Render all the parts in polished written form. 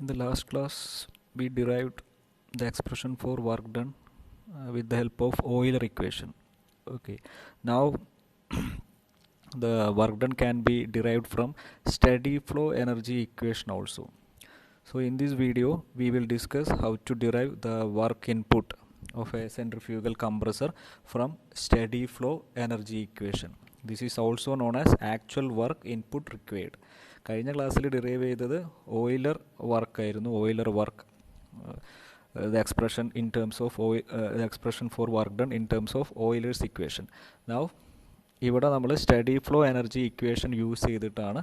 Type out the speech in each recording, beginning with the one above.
In the last class, we derived the expression for work done with the help of Euler equation. Okay, now the work done can be derived from steady flow energy equation also. So in this video, we will discuss how to derive the work input of a centrifugal compressor from steady flow energy equation. This is also known as actual work input required. കഴിഞ്ഞ ക്ലാസ്സിൽ derive ചെയ്തത് Euler വർക്കായിരുന്നു. Euler work the expression in terms of the expression for work done in terms of Euler's equation. Now ഇവിടെ നമ്മൾ study flow energy equation use ചെയ്തിട്ടാണ്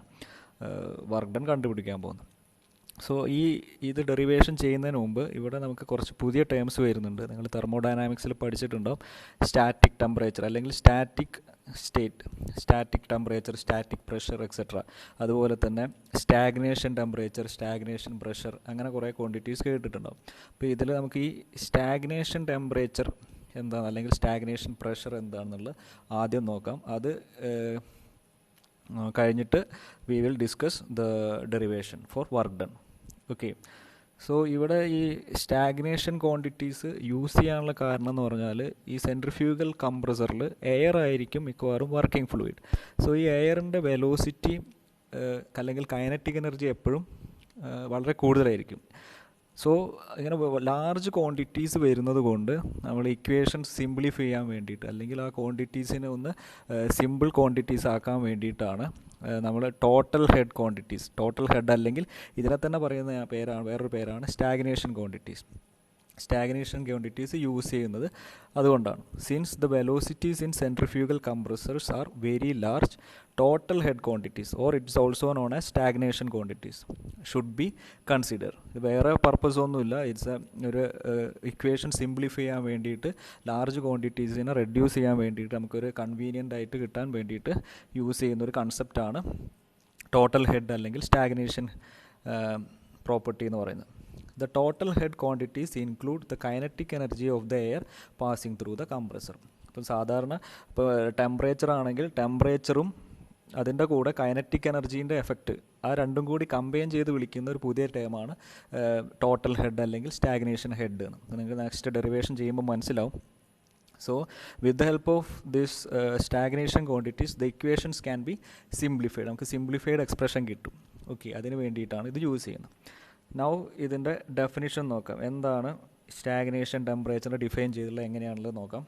work done കണ്ടുപിടിക്കാൻ പോകുന്നത്. So ഇത് ഡെറിവേഷൻ ചെയ്യുന്നതിന് മുമ്പ് ഇവിടെ നമുക്ക് കുറച്ച് പുതിയ ടേംസ് വരുന്നുണ്ട്. നിങ്ങൾ തെർമോഡൈനാമിക്സിൽ പഠിച്ചിട്ടുണ്ടാവും. സ്റ്റാറ്റിക് ടെമ്പറേച്ചർ അല്ലെങ്കിൽ static state, static temperature, static pressure etcetera. അതുപോലെ തന്നെ സ്റ്റാഗ്നേഷൻ ടെമ്പറേച്ചർ, സ്റ്റാഗ്നേഷൻ പ്രഷർ, അങ്ങനെ കുറേ ക്വാണ്ടിറ്റീസ് കേട്ടിട്ടുണ്ടാവും. അപ്പോൾ ഇതിൽ നമുക്ക് ഈ സ്റ്റാഗ്നേഷൻ ടെമ്പറേച്ചർ എന്താണ് അല്ലെങ്കിൽ സ്റ്റാഗ്നേഷൻ പ്രഷർ എന്താണെന്നുള്ളത് ആദ്യം നോക്കാം. അത് കഴിഞ്ഞിട്ട് V will discuss the derivation four work done. Okay, so ഇവിടെ ഈ സ്റ്റാഗ്നേഷൻ ക്വാണ്ടിറ്റീസ് യൂസ് ചെയ്യാനുള്ള കാരണം എന്ന് പറഞ്ഞാൽ ഈ സെൻട്രിഫ്യൂഗൽ കംപ്രസറിൽ എയർ ആയിരിക്കും മിക്കവാറും വർക്കിംഗ് ഫ്ലൂയിഡ്. സോ ഈ എയറിൻ്റെ വെലോസിറ്റി അല്ലെങ്കിൽ കൈനറ്റിക് എനർജി എപ്പോഴും വളരെ കൂടുതലായിരിക്കും. സോ ഇങ്ങനെ ലാർജ് ക്വാണ്ടിറ്റീസ് വരുന്നത് കൊണ്ട് നമ്മൾ ഇക്വേഷൻ സിംപ്ലിഫൈ ചെയ്യാൻ വേണ്ടിയിട്ട് അല്ലെങ്കിൽ ആ ക്വാണ്ടിറ്റീസിനെ ഒന്ന് സിമ്പിൾ ക്വാണ്ടിറ്റീസ് ആക്കാൻ വേണ്ടിയിട്ടാണ് നമ്മൾ total head quantities, total head അല്ലെങ്കിൽ ഇതിനെ തന്നെ പറയുന്ന പേരാണ്, വേറൊരു പേരാണ് stagnation quantities. Stagnation quantities use ചെയ്യുന്നത് അതുകൊണ്ടാണ്. Since the velocities in centrifugal compressors are very large, total head quantities or it's also known as stagnation quantities should be consider. വേറെ പർപ്പസ് ഒന്നുമില്ല, ഇറ്റ്സ് ഒരു ഇക്വേഷൻ സിംപ്ലിഫൈ ചെയ്യാൻ വേണ്ടിയിട്ട്, large ക്വാണ്ടിറ്റീസിനെ reduce ചെയ്യാൻ വേണ്ടിയിട്ട്, നമുക്കൊരു കൺവീനിയൻ്റ് ആയിട്ട് കിട്ടാൻ വേണ്ടിയിട്ട് യൂസ് ചെയ്യുന്നൊരു കൺസെപ്റ്റാണ് ടോട്ടൽ ഹെഡ് അല്ലെങ്കിൽ സ്റ്റാഗ്നേഷൻ പ്രോപ്പർട്ടി എന്ന് പറയുന്നത്. The total head quantities include the kinetic energy of the air passing through the compressor. ഇപ്പോൾ സാധാരണ ഇപ്പോൾ ടെമ്പറേച്ചർ ആണെങ്കിൽ ടെമ്പറേച്ചറും അതിൻ്റെ കൂടെ കൈനറ്റിക് എനർജീൻ്റെ എഫക്റ്റ്, ആ രണ്ടും കൂടി കമ്പൈൻ ചെയ്ത് വിളിക്കുന്ന ഒരു പുതിയ ടേമാണ് ടോട്ടൽ ഹെഡ് അല്ലെങ്കിൽ സ്റ്റാഗ്നേഷൻ ഹെഡ് എന്ന്. നിങ്ങൾക്ക് നെക്സ്റ്റ് ഡെറിവേഷൻ ചെയ്യുമ്പോൾ മനസ്സിലാവും. So with the help of this stagnation quantities, the equations can be simplified. നമുക്ക് സിംപ്ലിഫൈഡ് എക്സ്പ്രഷൻ കിട്ടും. ഓക്കെ, അതിന് വേണ്ടിയിട്ടാണ് ഇത് യൂസ് ചെയ്യുന്നത്. നൗ ഇതിൻ്റെ ഡെഫിനിഷൻ നോക്കാം. എന്താണ് സ്റ്റാഗ്നേഷൻ ടെമ്പറേച്ചറിനെ ഡിഫൈൻ ചെയ്തിട്ടുള്ളത് എങ്ങനെയാണുള്ളത് നോക്കാം.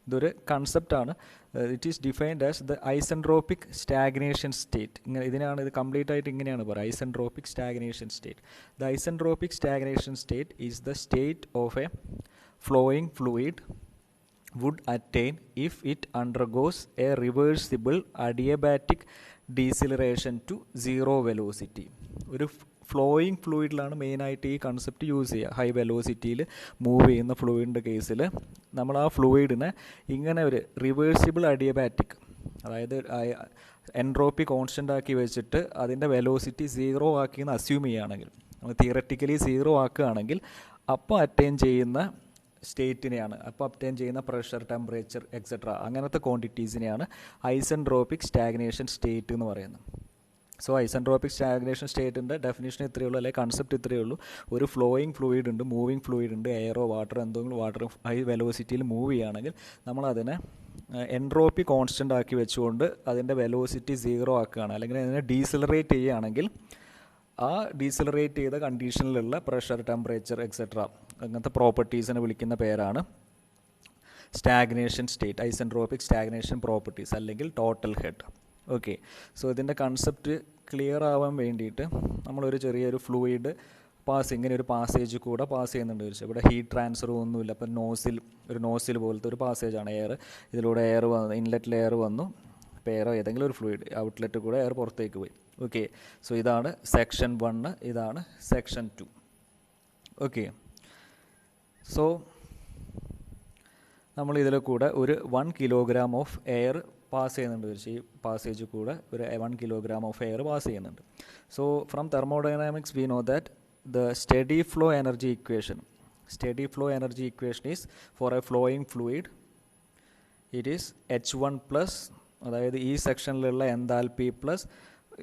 ഇതൊരു കൺസെപ്റ്റാണ്. It is defined as the isentropic stagnation state. ഇതിനാണ് ഇത് കംപ്ലീറ്റ് ആയിട്ട് ഇങ്ങനെയാണ് പറയുക, isentropic stagnation state. The isentropic stagnation state is the state of a flowing fluid would attain if it undergoes a reversible adiabatic deceleration to zero velocity. ഒരു flowing ഫ്ലൂയിഡിലാണ് മെയിനായിട്ട് ഈ concept use ചെയ്യുക. High വെലോസിറ്റിയിൽ move ചെയ്യുന്ന ഫ്ലൂയിഡിൻ്റെ കേസിൽ നമ്മൾ ആ ഫ്ലൂയിഡിനെ ഇങ്ങനെ ഒരു റിവേഴ്സിബിൾ അഡിയബാറ്റിക്, അതായത് എൻട്രോപ്പി കോൺസ്റ്റൻ്റ് ആക്കി വെച്ചിട്ട് അതിൻ്റെ വെലോസിറ്റി സീറോ ആക്കിയെന്ന് അസ്യൂം ചെയ്യുകയാണെങ്കിൽ, നമ്മൾ തിയററ്റിക്കലി സീറോ ആക്കുകയാണെങ്കിൽ അപ്പോൾ അറ്റൈൻ ചെയ്യുന്ന സ്റ്റേറ്റിനെയാണ്, അപ്പോൾ അപ്റ്റൈൻ ചെയ്യുന്ന പ്രഷർ, ടെമ്പറേച്ചർ എക്സെട്ര അങ്ങനത്തെ ക്വാണ്ടിറ്റീസിനെയാണ് ഐസെൻട്രോപ്പിക് സ്റ്റാഗ്നേഷൻ സ്റ്റേറ്റ് എന്ന് പറയുന്നത്. സോ ഐസെൻട്രോപ്പിക് സ്റ്റാഗ്നേഷൻ സ്റ്റേറ്റിൻ്റെ ഡെഫിനേഷൻ ഇത്രയേ ഉള്ളൂ, അല്ലെങ്കിൽ കൺസെപ്റ്റ് ഇത്രയേ ഉള്ളൂ. ഒരു ഫ്ലോയിങ് ഫ്ലൂയിഡ് ഉണ്ട്, മൂവിങ് ഫ്ലൂയിഡ് ഉണ്ട്, എയറോ വാട്ടറോ എന്തെങ്കിലും വാട്ടർ ഹൈ വെലോസിറ്റിയിൽ മൂവ് ചെയ്യുകയാണെങ്കിൽ നമ്മളതിനെ എൻട്രോപ്പി കോൺസ്റ്റൻ്റ് ആക്കി വെച്ചുകൊണ്ട് അതിൻ്റെ വെലോസിറ്റി സീറോ ആക്കുകയാണ്, അല്ലെങ്കിൽ അതിനെ ഡീസിലറേറ്റ് ചെയ്യുകയാണെങ്കിൽ ആ ഡീസിലറേറ്റ് ചെയ്ത കണ്ടീഷനിലുള്ള പ്രഷർ, ടെമ്പറേച്ചർ എക്സെട്ര അങ്ങനത്തെ പ്രോപ്പർട്ടീസിനെ വിളിക്കുന്ന പേരാണ് stagnation state, isentropic stagnation properties അല്ലെങ്കിൽ ടോട്ടൽ ഹെഡ്. ഓക്കെ, സോ ഇതിൻ്റെ കൺസെപ്റ്റ് ക്ലിയർ ആവാൻ വേണ്ടിയിട്ട് നമ്മളൊരു ചെറിയൊരു ഫ്ലൂയിഡ് ഇങ്ങനെ ഒരു പാസേജ് കൂടെ പാസ് ചെയ്യുന്നുണ്ട് വെച്ചാൽ, ഇവിടെ ഹീറ്റ് ട്രാൻസ്ഫർ ഒന്നുമില്ല. അപ്പോൾ ഒരു നോസിൽ പോലത്തെ ഒരു പാസേജാണ് എയർ. ഇതിലൂടെ എയർ വന്നു, ഇൻലെറ്റിൽ എയർ വന്നു, ഇപ്പോൾ എയർ ഏതെങ്കിലും ഒരു ഫ്ലൂയിഡ്, ഔട്ട്ലെറ്റ് കൂടെ എയർ പുറത്തേക്ക് പോയി. ഓക്കെ, സോ ഇതാണ് സെക്ഷൻ 1, ഇതാണ് സെക്ഷൻ 2. ഓക്കെ, സോ നമ്മൾ ഇതിൽ കൂടെ ഒരു 1 കിലോഗ്രാം ഓഫ് എയർ പാസ് ചെയ്യുന്നുണ്ട് വെച്ച്, ഈ പാസേജ് കൂടെ ഒരു 1 കിലോഗ്രാം ഓഫ് എയർ പാസ് ചെയ്യുന്നുണ്ട്. So from thermodynamics we know that the steady flow energy equation is for a flowing fluid it is H1 plus, അതായത് ഈ സെക്ഷനിലുള്ള എൻതാൽപ്പി പ്ലസ്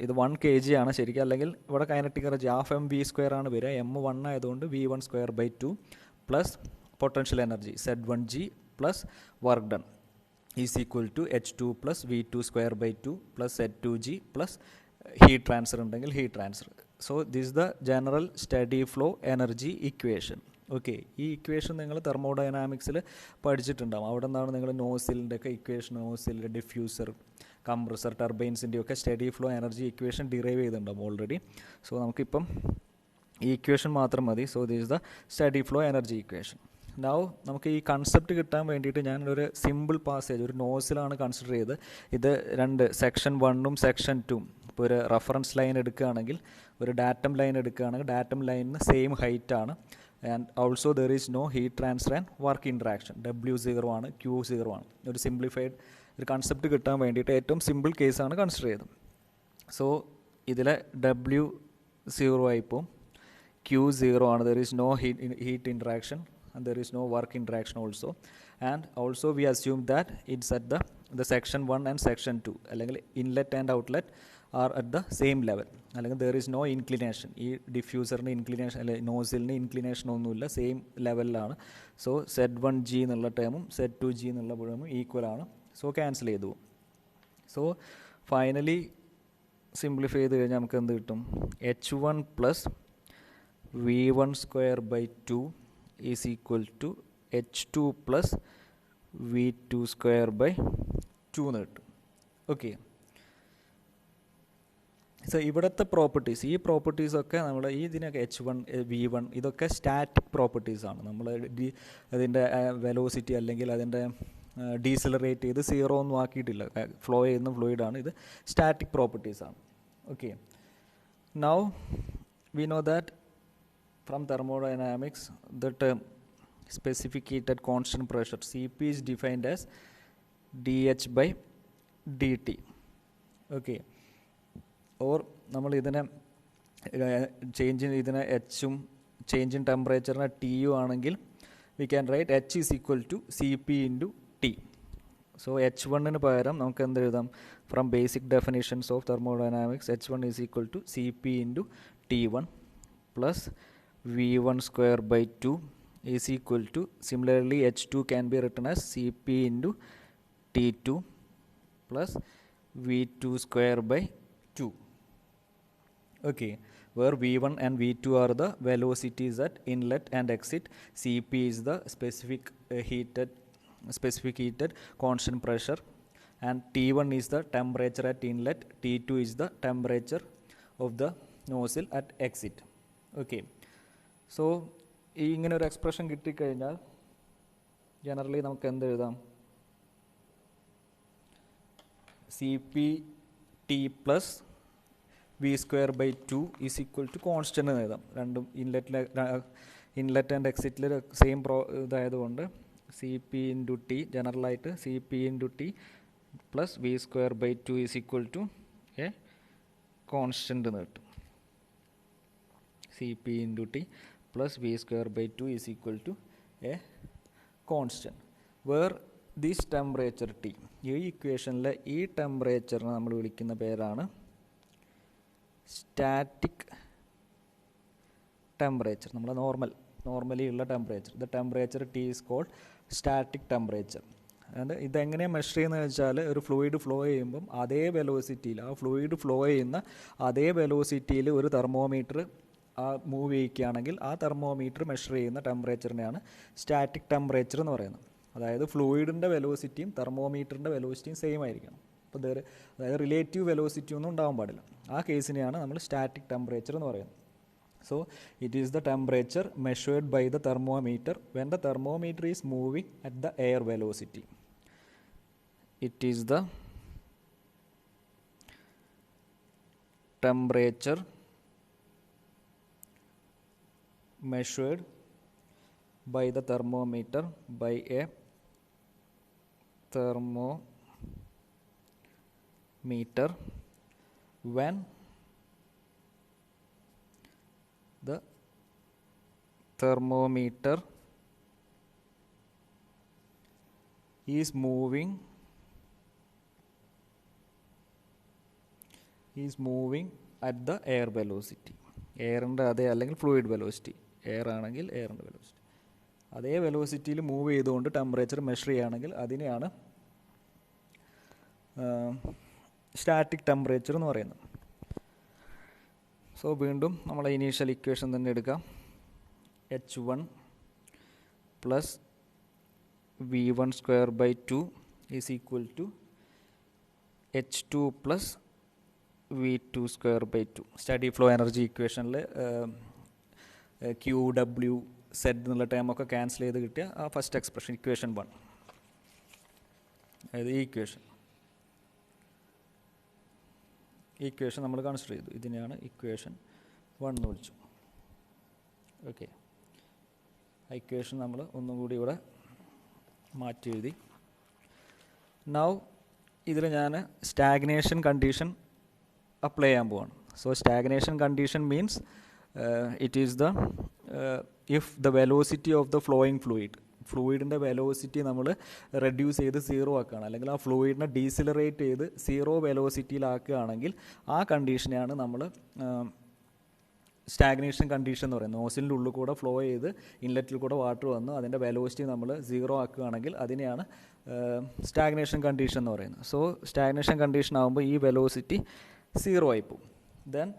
ഇത് 1 kg ആണ് ശരിക്കും, അല്ലെങ്കിൽ ഇവിടെ കൈനറ്റിക് എനർജി ഹാഫ് mv² ആണ് വരിക. m1 ആയതുകൊണ്ട് v1² 2 plus potential energy Z1g plus work done is equal to h2 plus v2² 2 plus Z2g plus heat transfer ഉണ്ടെങ്കിൽ heat transfer. So this the general steady flow energy equation. Okay, ഈ equation നിങ്ങൾ തെർമോഡൈനാമിക്സിൽ പഠിച്ചിട്ടുണ്ടാകും. അവിടെ നിന്നാണ് നിങ്ങൾ നോസിലിൻ്റെ ഒക്കെ ഇക്വേഷൻ, നോസിൽ, ഡിഫ്യൂസർ, കംപ്രസർ, ടർബൈൻസിൻ്റെ ഒക്കെ steady flow energy equation derive ചെയ്തിട്ടുണ്ടാകും ഓൾറെഡി. സോ നമുക്കിപ്പം ഈ ഇക്വേഷൻ മാത്രം മതി. So this is the steady flow energy equation. Now നമുക്ക് ഈ കൺസെപ്റ്റ് കിട്ടാൻ വേണ്ടിയിട്ട് ഞാനൊരു സിമ്പിൾ പാസേജ് ഒരു നോസിലാണ് കൺസിഡർ ചെയ്ത്. ഇത് രണ്ട് സെക്ഷൻ 1ഉം സെക്ഷൻ 2ഉം. ഇപ്പോൾ ഒരു റെഫറൻസ് ലൈൻ എടുക്കുകയാണെങ്കിൽ, ഒരു ഡാറ്റം ലൈൻ എടുക്കുകയാണെങ്കിൽ ഡാറ്റം ലൈനിന് സെയിം ഹൈറ്റ് ആണ്. And also there is no heat transfer and work interaction. W0 ആണ്, Q0 ആണ്. ഒരു സിംപ്ലിഫൈഡ് ഒരു കൺസെപ്റ്റ് കിട്ടാൻ വേണ്ടിയിട്ട് ഏറ്റവും സിമ്പിൾ കേസാണ് കൺസിഡർ ചെയ്തത്. സോ ഇതിലെ W0 ആയിപ്പോൾ Q0 ആണ്. There is no heat interaction and there is no work interaction also, and also we assume that it's at the section 1 and section 2 അല്ലെങ്കിൽ inlet and outlet are at the same level, അല്ലെങ്കിൽ there is no inclination. ഈ ഡിഫ്യൂസറിന് inclination അല്ലെ നോസിലിന് inclination ഒന്നുമില്ല, same ലെവലിലാണ്. So Z1g എന്നുള്ള ടേമും Z2g എന്നുള്ള ടേമും equal ആണ്. So cancel ചെയ്തു പോകും. സോ ഫൈനലി സിംപ്ലിഫൈ ചെയ്ത് കഴിഞ്ഞാൽ നമുക്ക് എന്ത് കിട്ടും? h1 plus v1² 2 is equal to h2 plus v2² 2 എന്ന് കിട്ടും. ഓക്കെ, സോ ഇവിടുത്തെ പ്രോപ്പർട്ടീസ്, ഈ പ്രോപ്പർട്ടീസൊക്കെ നമ്മൾ ഇതിനൊക്കെ h1 v1 ഇതൊക്കെ സ്റ്റാറ്റിക് പ്രോപ്പർട്ടീസാണ്. നമ്മൾ അതിൻ്റെ വെലോസിറ്റി അല്ലെങ്കിൽ അതിൻ്റെ ഡീസലറേറ്റ് ചെയ്ത് 0 ഒന്നും ആക്കിയിട്ടില്ല. ഫ്ലോ ചെയ്യുന്ന ഫ്ലൂയിഡാണ്. ഇത് സ്റ്റാറ്റിക് പ്രോപ്പർട്ടീസാണ്. Okay, now we know that from thermodynamics the term specific heat at constant pressure Cp is defined as dH by dt. okay, or നമ്മൾ ഇതിനെ ചേഞ്ച് ഇതിനെ എച്ചും ചേഞ്ച് ഇൻ ടെമ്പറേച്ചറിനെ ടിയും ആണെങ്കിൽ we can write H is equal to Cp into T. So h1ന് പകരം നമുക്ക് എന്ത് എഴുതാം? From basic definitions of thermodynamics h1 is equal to Cp into T1 plus v1² 2 is equal to, similarly h2 can be written as Cp into T2 plus v2² 2. okay, where v1 and v2 are the velocities at inlet and exit, Cp is the specific heated constant pressure, and T1 is the temperature at inlet, T2 is the temperature of the nozzle at exit. okay, so ഈ ഇങ്ങനെ ഒരു expression കിട്ടിക്കഴിഞ്ഞാൽ generally നമുക്ക് എന്ത് എഴുതാം? Cp plus v² 2 is equal to constant എന്ന് എഴുതാം. രണ്ടും ഇൻലെറ്റ് ആൻഡ് എക്സിറ്റിൽ സെയിം ഇതായതുകൊണ്ട് Cp ഇൻറ്റു ടി ജനറലായിട്ട് Cp into T plus v² 2 is equal to a constant എന്ന് കിട്ടും. Cp into T plus v² 2 is equal to a constant, where this temperature T, ഈ ഇക്വേഷനിലെ ഈ ടെമ്പറേച്ചറിനെ നമ്മൾ വിളിക്കുന്ന പേരാണ് സ്റ്റാറ്റിക് ടെമ്പറേച്ചർ. നമ്മൾ നോർമലി ഉള്ള temperature, the temperature T is called static temperature. and ഇതെങ്ങനെയാണ് മെഷർ ചെയ്യുന്നത് വെച്ചാൽ, ഒരു ഫ്ലൂയിഡ് ഫ്ലോ ചെയ്യുമ്പം അതേ വെലോസിറ്റിയിൽ, ആ ഫ്ലൂയിഡ് ഫ്ലോ ചെയ്യുന്ന അതേ വെലോസിറ്റിയിൽ ഒരു തെർമോമീറ്റർ മൂവ് ചെയ്യിക്കുകയാണെങ്കിൽ ആ തെർമോമീറ്റർ മെഷർ ചെയ്യുന്ന ടെമ്പറേച്ചറിനെയാണ് സ്റ്റാറ്റിക് ടെമ്പറേച്ചർ എന്ന് പറയുന്നത്. അതായത് ഫ്ലൂയിഡിൻ്റെ വെലോസിറ്റിയും തെർമോമീറ്ററിൻ്റെ വെലോസിറ്റിയും സെയിം ആയിരിക്കണം. അപ്പോൾ അതായത് റിലേറ്റീവ് വെലോസിറ്റി ഒന്നും ഉണ്ടാവാൻ പാടില്ല. ആ കേസിനെയാണ് നമ്മൾ സ്റ്റാറ്റിക് ടെമ്പറേച്ചർ എന്ന് പറയുന്നത്. So it is the temperature measured by the thermometer when the thermometer is moving at the air velocity. It is the temperature measured by the thermometer by a thermometer when the thermometer is moving is moving at the air velocity. എയറിൻ്റെ അതേ, അല്ലെങ്കിൽ fluid velocity, air ആണെങ്കിൽ എയറിൻ്റെ velocity അതേ വെലോസിറ്റിയിൽ move ചെയ്തുകൊണ്ട് temperature measure ചെയ്യുകയാണെങ്കിൽ അതിനെയാണ് സ്റ്റാറ്റിക് ടെമ്പറേച്ചർ എന്ന് പറയുന്നത്. സോ വീണ്ടും നമ്മളെ ഇനീഷ്യൽ ഇക്വേഷൻ തന്നെ എടുക്കാം. H1 plus V1 square by 2 is equal to H2 plus V2 square by 2. Steady flow energy ഇക്വേഷനിൽ ക്യൂ ഡബ്ല്യു സെഡ് എന്നുള്ള ടൈമൊക്കെ ക്യാൻസൽ ചെയ്ത് കിട്ടിയ ആ ഫസ്റ്റ് എക്സ്പ്രഷൻ ഇക്വേഷൻ 1, അതായത് ഈ ഇക്വേഷൻ നമ്മൾ കൺസിഡർ ചെയ്തു. ഇതിനെയാണ് ഇക്വേഷൻ 1 എന്ന് വിളിച്ചു. ഓക്കെ, ആ ഇക്വേഷൻ നമ്മൾ ഒന്നും കൂടി ഇവിടെ മാറ്റി എഴുതി. നൗ ഇതിൽ ഞാൻ സ്റ്റാഗ്നേഷൻ കണ്ടീഷൻ അപ്ലൈ ചെയ്യാൻ പോവാണ്. So stagnation condition means it is the if the velocity of the flowing ഫ്ലൂയിഡിൻ്റെ വെലോസിറ്റി നമ്മൾ റെഡ്യൂസ് ചെയ്ത് 0 ആക്കുകയാണ്, അല്ലെങ്കിൽ ആ ഫ്ലൂയിഡിനെ ഡീസിലറേറ്റ് ചെയ്ത് 0 വെലോസിറ്റിയിലാക്കുകയാണെങ്കിൽ ആ കണ്ടീഷനെയാണ് നമ്മൾ സ്റ്റാഗ്നേഷൻ കണ്ടീഷൻ എന്ന് പറയുന്നത്. നോസിലിൻ്റെ ഉള്ളിൽ കൂടെ ഫ്ലോ ചെയ്ത് ഇൻലെറ്റിൽ കൂടെ വാട്ടർ വന്നു അതിൻ്റെ വെലോസിറ്റി നമ്മൾ 0 ആക്കുകയാണെങ്കിൽ അതിനെയാണ് സ്റ്റാഗ്നേഷൻ കണ്ടീഷൻ എന്ന് പറയുന്നത്. സോ സ്റ്റാഗ്നേഷൻ കണ്ടീഷൻ ആകുമ്പോൾ ഈ വെലോസിറ്റി 0 ആയിപ്പോവും. ദെൻ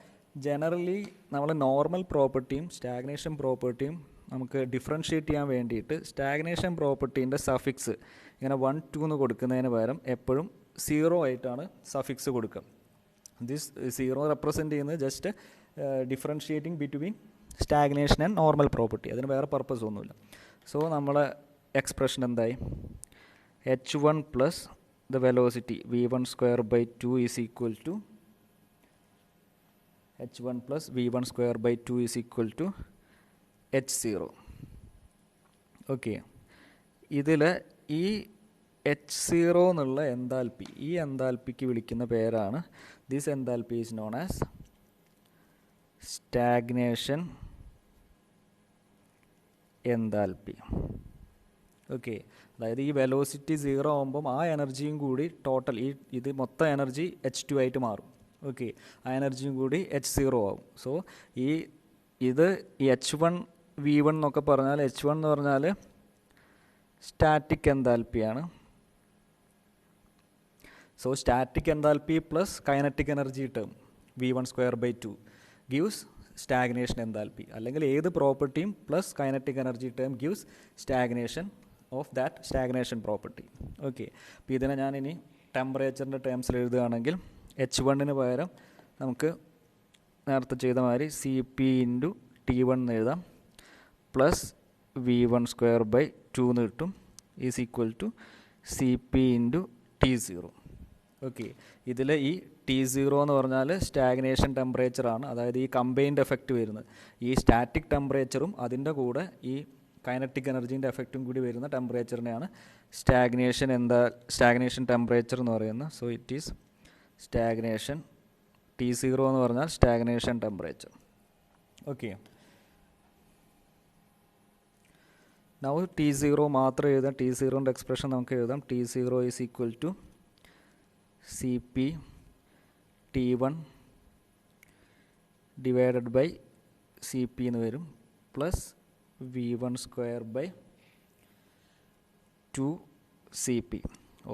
ജനറലി നമ്മൾ നോർമൽ പ്രോപ്പർട്ടിയും സ്റ്റാഗ്നേഷൻ പ്രോപ്പർട്ടിയും നമുക്ക് ഡിഫറൻഷ്യേറ്റ് ചെയ്യാൻ വേണ്ടിയിട്ട് സ്റ്റാഗ്നേഷൻ പ്രോപ്പർട്ടീൻ്റെ സഫിക്സ് ഇങ്ങനെ 1, 2 എന്ന് കൊടുക്കുന്നതിന് പകരം എപ്പോഴും 0 ആയിട്ടാണ് സഫിക്സ് കൊടുക്കുക. ദിസ് 0 റെപ്രസെൻറ്റ് ചെയ്യുന്നത് just differentiating between stagnation and normal property, അതിന് വേറെ പർപ്പസ് ഒന്നുമില്ല. സോ നമ്മളെ എക്സ്പ്രഷൻ എന്തായി? H1 plus the velocity V1 square by 2 is equal to H1 plus V1 square by 2 is equal to H0. Okay, ഇതിൽ ഈ H0 എന്നുള്ള enthalpy, ഈ എൻതാൽപ്പിക്ക് വിളിക്കുന്ന പേരാണ്, this enthalpy is known as stagnation enthalpy. Okay, അതായത് ഈ വെലോസിറ്റി 0 ആകുമ്പം ആ എനർജിയും കൂടി ടോട്ടൽ ഇത് മൊത്തം എനർജി H2 ആയിട്ട് മാറും. ഓക്കെ, ആ എനർജിയും കൂടി H0 ആവും. സോ ഇത് H1 V1 എന്നൊക്കെ പറഞ്ഞാൽ H1 എന്ന് പറഞ്ഞാൽ സ്റ്റാറ്റിക് എൻതാൽപ്പിയാണ്. So static enthalpy plus kinetic energy term V1 square by 2 gives stagnation enthalpy, അല്ലെങ്കിൽ ഏത് പ്രോപ്പർട്ടിയും plus kinetic energy term gives stagnation of that stagnation property. Okay, അപ്പോൾ ഇതിനെ ഞാനിനി ടെമ്പറേച്ചറിൻ്റെ ടേംസിൽ എഴുതുകയാണെങ്കിൽ H1 പകരം നമുക്ക് നേരത്തെ ചെയ്ത മാതിരി CP ഇൻറ്റു T1 എന്ന് എഴുതാം, പ്ലസ് V1 സ്ക്വയർ ബൈ 2 എന്ന് കിട്ടും, is equal to CP into T0. Okay, ഇതിൽ ഈ T0 എന്ന് പറഞ്ഞാൽ സ്റ്റാഗ്നേഷൻ ടെമ്പറേച്ചറാണ്, അതായത് ഈ കമ്പൈൻഡ് എഫക്റ്റ് വരുന്നത് ഈ സ്റ്റാറ്റിക് ടെമ്പറേച്ചറും അതിൻ്റെ കൂടെ ഈ കൈനറ്റിക് എനർജീൻ്റെ എഫക്റ്റും കൂടി വരുന്ന ടെമ്പറേച്ചറിനെയാണ് സ്റ്റാഗ്നേഷൻ ടെമ്പറേച്ചർ എന്ന് പറയുന്നത്. So it is stagnation T0 എന്ന് പറഞ്ഞാൽ stagnation temperature. Okay, now T0 മാത്രം എഴുതാം. T0ൻ്റെ എക്സ്പ്രഷൻ നമുക്ക് എഴുതാം. T0 is equal to CP T1 divided by CP എന്ന് വരും, plus V1 square by 2 CP,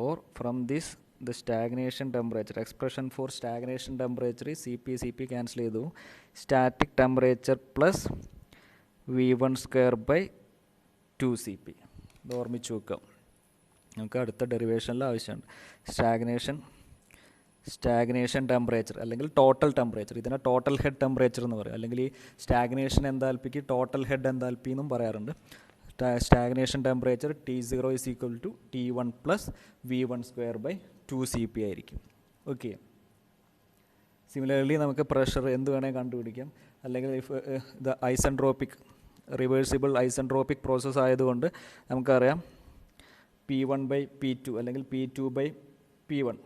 or from this the stagnation temperature expression for stagnation temperature is CP cancel ചെയ്തു, static temperature plus V1 square by 2 CP. ഇത് ഓർമ്മിച്ച് വെക്കാം, നമുക്ക് അടുത്ത ഡെറിവേഷനിൽ ആവശ്യമുണ്ട്. സ്റ്റാഗ്നേഷൻ ടെമ്പറേച്ചർ അല്ലെങ്കിൽ ടോട്ടൽ ടെമ്പറേച്ചർ, ഇതിനെ ടോട്ടൽ ഹെഡ് ടെമ്പറേച്ചർ എന്ന് പറയും, അല്ലെങ്കിൽ ഈ സ്റ്റാഗ്നേഷൻ എൻതാൽപ്പിക്ക് ടോട്ടൽ ഹെഡ് എൻതാൽപ്പി എന്നും പറയാറുണ്ട്. Stagnation temperature T0 is equal to T1 plus V1 square by 2 CP ആയിരിക്കും. ഓക്കെ, സിമിലർലി നമുക്ക് പ്രഷർ എന്ത് വേണമെങ്കിൽ കണ്ടുപിടിക്കാം, അല്ലെങ്കിൽ ഇത് ഐസെൻട്രോപ്പിക് റിവേഴ്സിബിൾ ഐസെൻട്രോപ്പിക് പ്രോസസ്സ് ആയതുകൊണ്ട് നമുക്കറിയാം P1 ബൈ P2 അല്ലെങ്കിൽ P2 ബൈ P1.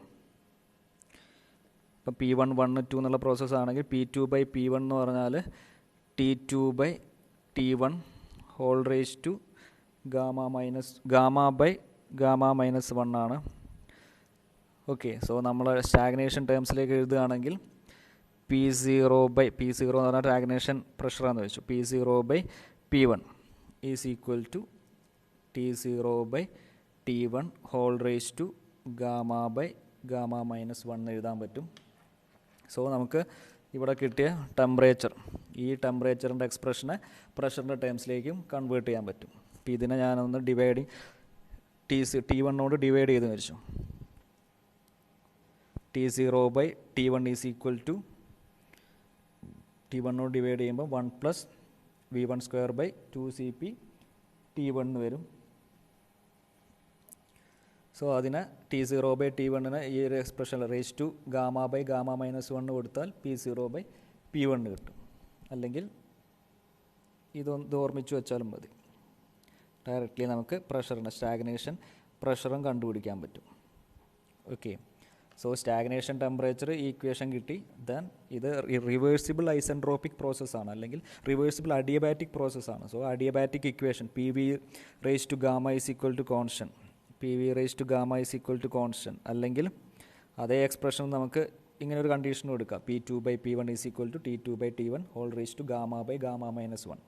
ഇപ്പം P1 1 2 എന്നുള്ള പ്രോസസ്സ് ആണെങ്കിൽ P2 ബൈ P1 എന്ന് പറഞ്ഞാൽ T2 by T1 whole raise to gamma by gamma minus 1 ആണ്. ഓക്കെ, സോ നമ്മൾ സ്റ്റാഗ്നേഷൻ ടേംസിലേക്ക് എഴുതുകയാണെങ്കിൽ P0 എന്ന് പറഞ്ഞാൽ സ്റ്റാഗ്നേഷൻ പ്രഷറാണെന്ന് വെച്ചു. P0/P1 is equal to T0/T1 whole raise to γ/γ-1 എഴുതാൻ പറ്റും. സോ നമുക്ക് ഇവിടെ കിട്ടിയ ടെമ്പറേച്ചർ, ഈ ടെമ്പറേച്ചറിൻ്റെ എക്സ്പ്രഷനെ പ്രഷറിൻ്റെ ടേംസിലേക്കും കൺവേർട്ട് ചെയ്യാൻ പറ്റും. അപ്പോൾ ഇതിനെ ഞാനൊന്ന് T1 ഡിവൈഡ് ചെയ്ത് വെച്ചു. T0/T1 is equal to T1 divide ചെയ്യുമ്പോൾ 1 + V1² / 2CP T1 വരും. സോ അതിനെ T0/T1 ഈ ഒരു എക്സ്പ്രഷൻ റേസ് ടു γ/γ-1 കൊടുത്താൽ P0/P1 കിട്ടും. അല്ലെങ്കിൽ ഇത് ഓർമ്മിച്ച് വെച്ചാലും മതി. ഡയറക്റ്റ്ലി നമുക്ക് പ്രഷറിന് സ്റ്റാഗ്നേഷൻ പ്രഷറും കണ്ടുപിടിക്കാൻ പറ്റും. Okay, so stagnation temperature equation കിട്ടി. ദെൻ ഇത് റിവേഴ്സിബിൾ ഐസെൻട്രോപ്പിക് പ്രോസസ്സാണ്, അല്ലെങ്കിൽ റിവേഴ്സിബിൾ അഡിയബാറ്റിക് പ്രോസസ്സാണ്. സോ അഡിയബാറ്റിക് ഇക്വേഷൻ PV⁻⁻⁻⁻⁻, അല്ലെങ്കിൽ അതേ എക്സ്പ്രഷൻ നമുക്ക് ഇങ്ങനെ ഒരു കണ്ടീഷൻ കൊടുക്കാം. P2/P1 is equal to T2/T1 whole raise to γ/γ-1.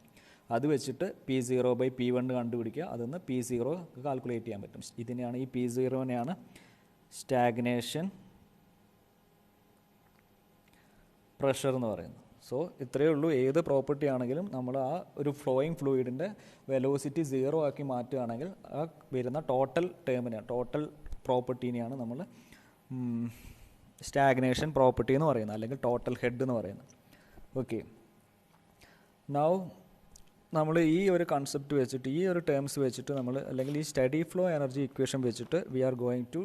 അത് വെച്ചിട്ട് P0/P1 കണ്ടുപിടിക്കുക. അതിൽ P0 കാൽക്കുലേറ്റ് ചെയ്യാൻ പറ്റും. ഇതിനെയാണ്, ഈ P0നെയാണ് സ്റ്റാഗ്നേഷൻ പ്രഷർ എന്ന് പറയുന്നത്. സോ ഇത്രയേ ഉള്ളൂ. ഏത് പ്രോപ്പർട്ടി ആണെങ്കിലും നമ്മൾ ആ ഒരു ഫ്ലോയിങ് ഫ്ലൂയിഡിൻ്റെ വെലോസിറ്റി 0 ആക്കി മാറ്റുകയാണെങ്കിൽ ആ വരുന്ന ടോട്ടൽ പ്രോപ്പർട്ടീനെയാണ് നമ്മൾ സ്റ്റാഗ്നേഷൻ പ്രോപ്പർട്ടി എന്ന് പറയുന്നത്, അല്ലെങ്കിൽ ടോട്ടൽ ഹെഡ് എന്ന് പറയുന്നത്. ഓക്കെ, നൗ നമ്മൾ ഈ ഒരു കൺസെപ്റ്റ് വെച്ചിട്ട്, ഈ ഒരു ടേംസ് വെച്ചിട്ട് നമ്മൾ, അല്ലെങ്കിൽ ഈ സ്റ്റഡി ഫ്ലോ എനർജി ഇക്വേഷൻ വെച്ചിട്ട് we are going to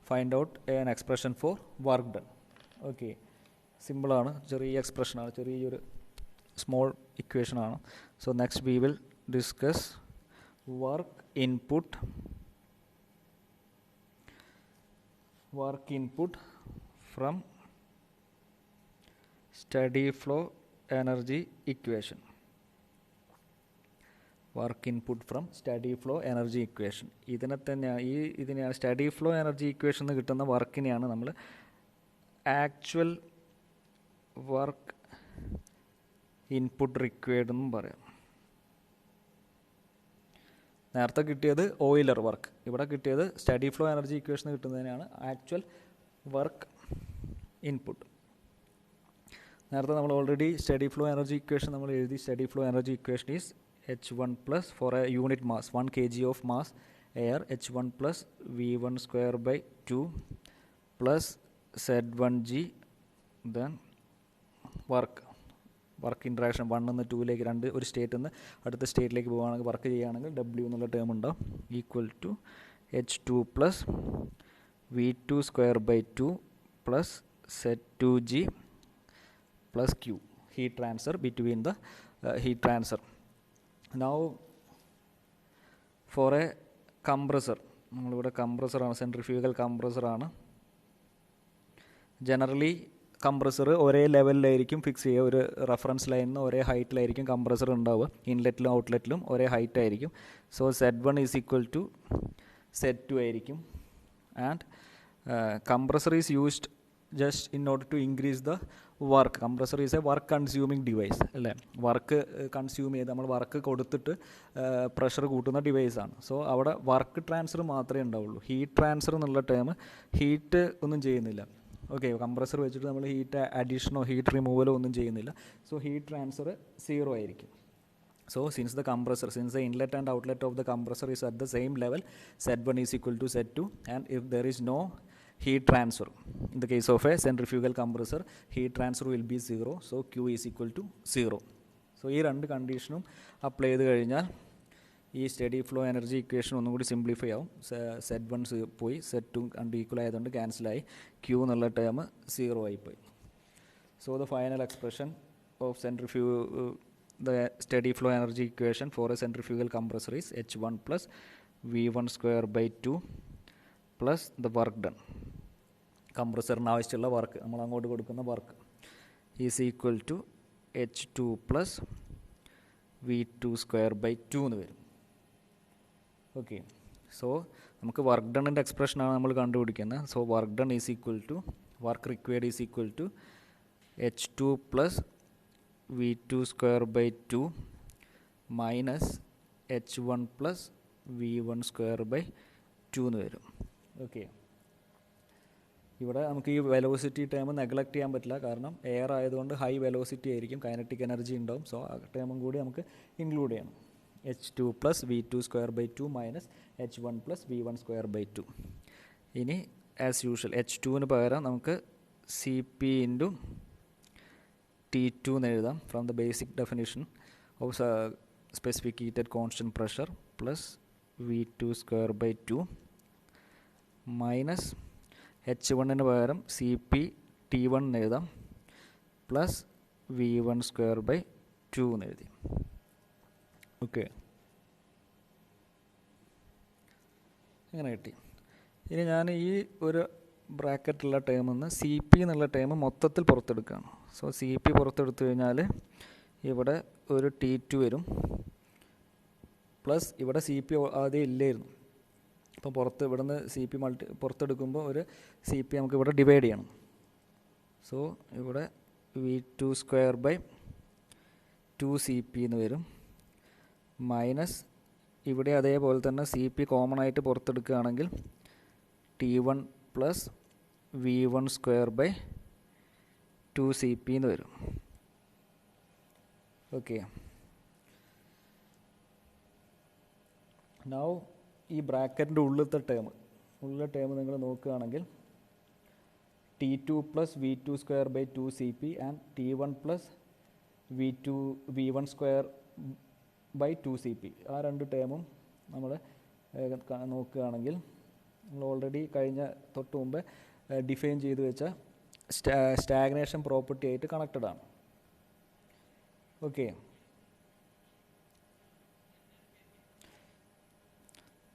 find out an expression for work done. Okay, സിമ്പിളാണ്, ചെറിയ എക്സ്പ്രഷനാണ്, ചെറിയൊരു സ്മോൾ ഇക്വേഷനാണ്. So next we will discuss work input from steady flow energy equation. Work input from steady flow energy equation. ഇതിനെയാണ് steady flow energy equation എന്ന് കിട്ടുന്ന വർക്കിനെയാണ് നമ്മൾ actual work input required എന്നും പറയാം. നേരത്തെ കിട്ടിയത് ഓയിലർ വർക്ക്, ഇവിടെ കിട്ടിയത് സ്റ്റഡി ഫ്ലോ എനർജി ഇക്വേഷൻ കിട്ടുന്നതിനാണ് ആക്ച്വൽ വർക്ക് ഇൻപുട്ട്. നേരത്തെ നമ്മൾ already steady flow energy equation നമ്മൾ എഴുതി. Steady flow energy equation is H1 plus for a unit mass 1 kg of mass air, H1 plus V1² / 2 plus Z1g, then work interaction 1 നിന്ന് 2ലേക്ക് ഒരു സ്റ്റേറ്റിൽ നിന്ന് അടുത്ത സ്റ്റേറ്റിലേക്ക് പോകുകയാണെങ്കിൽ വർക്ക് ചെയ്യുകയാണെങ്കിൽ W എന്നുള്ള ടേം ഉണ്ടാവും, equal to H2 plus V2² / 2 plus Z2g plus Q, heat transfer between the heat transfer. Now for a compressor, നമ്മളിവിടെ കംപ്രസറാണ്, സെൻട്രിഫ്യൂഗൽ കംപ്രസറാണ്. ജനറലി കംപ്രസർ ഒരേ ലെവലിലായിരിക്കും ഫിക്സ് ചെയ്യുക, ഒരു റെഫറൻസ് ലൈനിൽ ഒരേ ഹൈറ്റിലായിരിക്കും കംപ്രസർ ഉണ്ടാവുക. ഇൻലെറ്റിലും ഔട്ട്ലെറ്റിലും ഒരേ ഹൈറ്റ് ആയിരിക്കും. So Z1 is equal to Z2 ആയിരിക്കും. And compressor is used just in order to increase the work. Compressor is a work consuming device അല്ലേ, വർക്ക് കൺസ്യൂം ചെയ്ത് നമ്മൾ വർക്ക് കൊടുത്തിട്ട് പ്രഷർ കൂട്ടുന്ന ഡിവൈസാണ്. സോ അവിടെ വർക്ക് ട്രാൻസ്ഫർ മാത്രമേ ഉണ്ടാവുള്ളൂ. ഹീറ്റ് ട്രാൻസ്ഫർ എന്നുള്ള ടേം ഹീറ്റ് ഒന്നും ചെയ്യുന്നില്ല. ഓക്കെ, കംപ്രസർ വെച്ചിട്ട് നമ്മൾ ഹീറ്റ് അഡീഷനോ ഹീറ്റ് റിമൂവലോ ഒന്നും ചെയ്യുന്നില്ല. സോ ഹീറ്റ് ട്രാൻസ്ഫർ 0 ആയിരിക്കും. So since the inlet and outlet of the compressor is at the same level, Z1 is equal to Z2, and if there is no heat transfer, in the case of a centrifugal compressor, heat transfer will be 0, so Q is equal to 0. So ഈ രണ്ട് കണ്ടീഷനും apply ചെയ്ത് കഴിഞ്ഞാൽ ഈ steady flow energy equation ഒന്നും കൂടി simplify ആവും. Z1 പോയി, Z2 കണ്ട് ഈക്വൽ ആയതുകൊണ്ട് ക്യാൻസലായി, Q എന്നുള്ള ടേം 0 ആയിപ്പോയി. So the final expression of the steady flow energy equation for a centrifugal compressor is H1 plus V1² / 2 plus the work done. കംപ്രസറിന് ആവശ്യമുള്ള വർക്ക്, നമ്മൾ അങ്ങോട്ട് കൊടുക്കുന്ന work, is equal to H2 plus V2² / 2 എന്ന് വരും. Okay, so നമുക്ക് work ഡണ്ണിൻ്റെ എക്സ്പ്രഷനാണ് നമ്മൾ കണ്ടുപിടിക്കുന്നത്. So work done is equal to work required is equal to H2 plus V2 square by 2 minus H1 plus V1 square by 2 എന്ന് വരും. Okay, ഇവിടെ നമുക്ക് ഈ വെലോസിറ്റി ടേം നെഗ്ലക്റ്റ് ചെയ്യാൻ പറ്റില്ല, കാരണം എയർ ആയതുകൊണ്ട് ഹൈ വെലോസിറ്റി ആയിരിക്കും, കൈനറ്റിക് എനർജി ഉണ്ടാവും. സോ ആ ടേമും കൂടി നമുക്ക് ഇൻക്ലൂഡ് ചെയ്യണം. H2 plus V2 square by 2 minus H1 plus V1 square by 2. ഇനി ആസ് യൂഷ്വൽ H2ന് പകരം നമുക്ക് CP ഇൻറ്റു T2 എന്ന് എഴുതാം from the basic definition of specific heated constant pressure plus V2 square by 2 minus H1ന് പകരം CP T1 എന്ന് എഴുതാം plus V1 square by 2 എന്ന് എഴുതി. ഓക്കെ, ഇങ്ങനെ കിട്ടി. ഇനി ഞാൻ ഈ ഒരു ബ്രാക്കറ്റുള്ള ടേമിൽ നിന്ന് CP എന്നുള്ള ടേം മൊത്തത്തിൽ പുറത്തെടുക്കുകയാണ്. സോ CP പുറത്തെടുത്തു കഴിഞ്ഞാൽ ഇവിടെ ഒരു T2 വരും, പ്ലസ് ഇവിടെ CP ആദ്യം ഇല്ലായിരുന്നു. അപ്പം ഇവിടുന്ന് CP പുറത്തെടുക്കുമ്പോൾ ഒരു CP നമുക്ക് ഇവിടെ ഡിവൈഡ് ചെയ്യണം. സോ ഇവിടെ V2 സ്ക്വയർ ബൈ 2 CP എന്ന് വരും, മൈനസ് ഇവിടെ അതേപോലെ തന്നെ CP കോമൺ ആയിട്ട് പുറത്തെടുക്കുകയാണെങ്കിൽ T1 plus V1 square by 2 CP എന്ന് വരും. ഓക്കെ, നൗ ഈ ബ്രാക്കറ്റിൻ്റെ ഉള്ളിലത്തെ ടേം നിങ്ങൾ നോക്കുകയാണെങ്കിൽ T2 plus V2 square by 2 CP and T1 plus V1 square by 2 CP, ആ രണ്ട് ടേമും നമ്മൾ നോക്കുകയാണെങ്കിൽ നമ്മൾ ഓൾറെഡി തൊട്ട് മുമ്പ് ഡിഫൈൻ ചെയ്ത് വെച്ച സ്റ്റാഗ്നേഷൻ പ്രോപ്പർട്ടി ആയിട്ട് കണക്റ്റഡ് ആണ്. ഓക്കെ,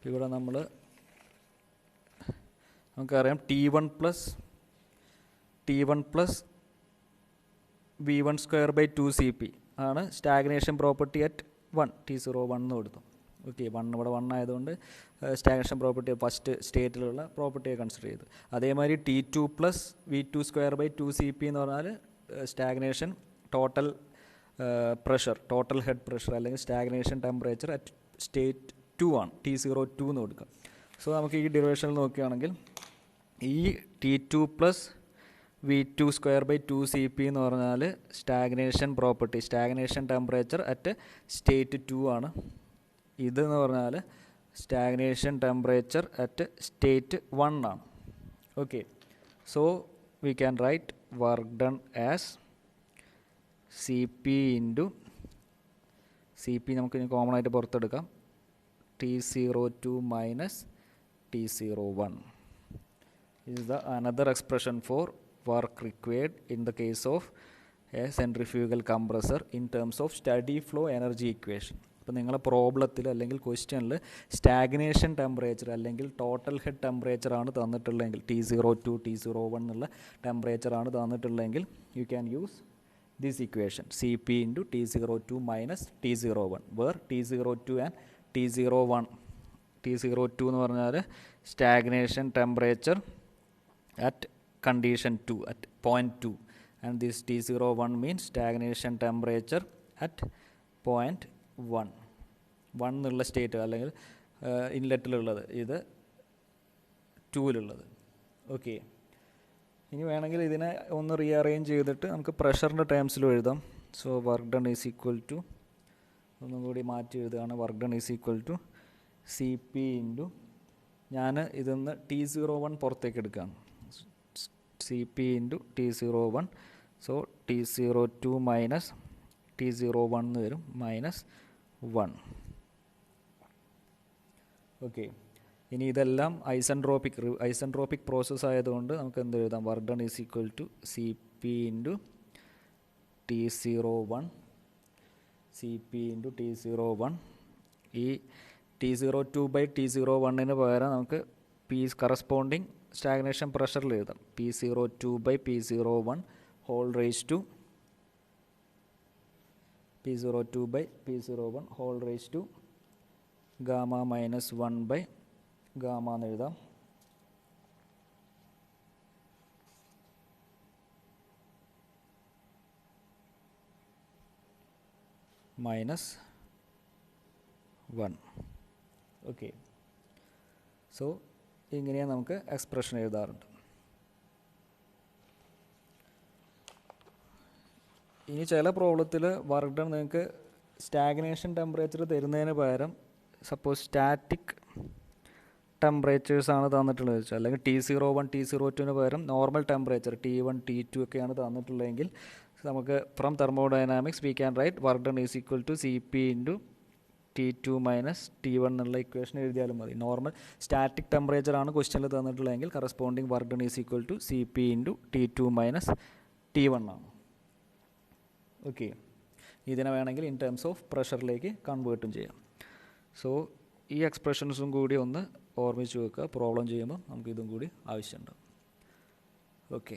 ഇവിടെ നമുക്കറിയാം T1 plus V1 square by 2 CP ആണ് സ്റ്റാഗ്നേഷൻ പ്രോപ്പർട്ടി അറ്റ് 1 T01 എന്ന് കൊടുത്തു. ഓക്കെ, ഇവിടെ 1 ആയതുകൊണ്ട് സ്റ്റാഗ്നേഷൻ പ്രോപ്പർട്ടി ഫസ്റ്റ് സ്റ്റേറ്റിലുള്ള പ്രോപ്പർട്ടിയെ കൺസിഡർ ചെയ്തു. അതേമാതിരി T2 plus V2 square by 2 CP എന്ന് പറഞ്ഞാൽ stagnation total pressure, total head pressure അല്ലെങ്കിൽ സ്റ്റാഗ്നേഷൻ ടെമ്പറേച്ചർ അറ്റ് സ്റ്റേറ്റ് 2 ആണ്, T02 എന്ന് കൊടുക്കുക. സോ നമുക്ക് ഈ ഡെറിവേഷനിൽ നോക്കുകയാണെങ്കിൽ ഈ T2 plus V2 square by 2 CP എന്ന് പറഞ്ഞാൽ stagnation property, stagnation temperature at state 2 ആണ്. ഇതെന്ന് പറഞ്ഞാൽ സ്റ്റാഗ്നേഷൻ ടെമ്പറേച്ചർ അറ്റ് സ്റ്റേറ്റ് 1 ആണ്. Okay, so we can write work done as CP into CP നമുക്ക് ഇനി കോമൺ ആയിട്ട് പുറത്തെടുക്കാം, T02 minus T01 is the another expression for work required in the case of a centrifugal compressor in terms of steady flow energy equation. അപ്പോൾ നിങ്ങളെ പ്രോബ്ലത്തിൽ അല്ലെങ്കിൽ ക്വസ്റ്റ്യനിൽ stagnation temperature അല്ലെങ്കിൽ total head temperature ആണ് തന്നിട്ടുള്ളതെങ്കിൽ T02 T01 എന്നുള്ള temperature ആണ് തന്നിട്ടുള്ളതെങ്കിൽ you can use this equation CP into T02 minus T01 where T02 and T02 എന്ന് പറഞ്ഞാൽ stagnation temperature at condition 2 at point 2 and this T01 means stagnation temperature at point 1 എന്നുള്ള state അല്ലെങ്കിൽ ഇൻലെറ്റിലുള്ളത്, ഇത് 2-ലുള്ളത്. Okay, ഇനി വേണമെങ്കിൽ ഇതിനെ ഒന്ന് റീഅറേഞ്ച് ചെയ്തിട്ട് നമുക്ക് പ്രഷറിൻ്റെ ടേംസിലും എഴുതാം. So work done is equal to, ഒന്നും കൂടി മാറ്റി എഴുതുകയാണ്, work done is equal to CP into, ഞാൻ ഇതിന്ന് T01 പുറത്തേക്ക് എടുക്കുകയാണ്, CP into T01. So T02 minus T01 എന്ന് വരും, മൈനസ് 1. ഓക്കെ, ഇനി ഇതെല്ലാം ഐസെൻട്രോപ്പിക് പ്രോസസ്സ് ആയതുകൊണ്ട് നമുക്ക് എന്ത് എഴുതാം, work done is equal to CP into T01 ഈ T02 ബൈ T01 പകരം നമുക്ക് കറസ്പോണ്ടിങ് സ്റ്റാഗ്നേഷൻ പ്രഷറിൽ എഴുതാം, P02 by P01 whole raise to gamma minus 1 by gamma എന്ന് എഴുതാം. മൈനസ് 1. ഓക്കെ, സോ ഇങ്ങനെയാണ് നമുക്ക് എക്സ്പ്രഷൻ എഴുതാറുണ്ട്. ഇനി ചില പ്രോബ്ലത്തിൽ വർക്ക് ഡൺ നിങ്ങൾക്ക് സ്റ്റാഗ്നേഷൻ ടെമ്പറേച്ചർ തരുന്നതിന് പകരം സപ്പോസ് സ്റ്റാറ്റിക് ടെമ്പറേച്ചേഴ്സാണ് തന്നിട്ടുള്ളത് വെച്ചാൽ, അല്ലെങ്കിൽ T01 T02 പകരം നോർമൽ ടെമ്പറേച്ചർ T1 T2 ഒക്കെയാണ് തന്നിട്ടുള്ളതെങ്കിൽ നമുക്ക് from thermodynamics we can write work done is equal to CP into T2 minus T1 എന്നുള്ള ഇക്വേഷൻ എഴുതിയാലും മതി. നോർമൽ സ്റ്റാറ്റിക് ടെമ്പറേച്ചറാണ് ക്വസ്റ്റ്യനിൽ തന്നിട്ടുള്ളതെങ്കിൽ corresponding work done is equal to CP into T2 minus T1 ആണ്. ഓക്കെ, ഇതിനെ വേണമെങ്കിൽ ഇൻ ടേംസ് ഓഫ് പ്രഷറിലേക്ക് കൺവേർട്ടും ചെയ്യാം. സോ ഈ എക്സ്പ്രഷൻസും കൂടി ഒന്ന് ഓർമ്മിച്ച് വെക്കുക. പ്രോബ്ലം ചെയ്യുമ്പോൾ നമുക്ക് ഇതും കൂടി ആവശ്യമുണ്ട്. ഓക്കെ.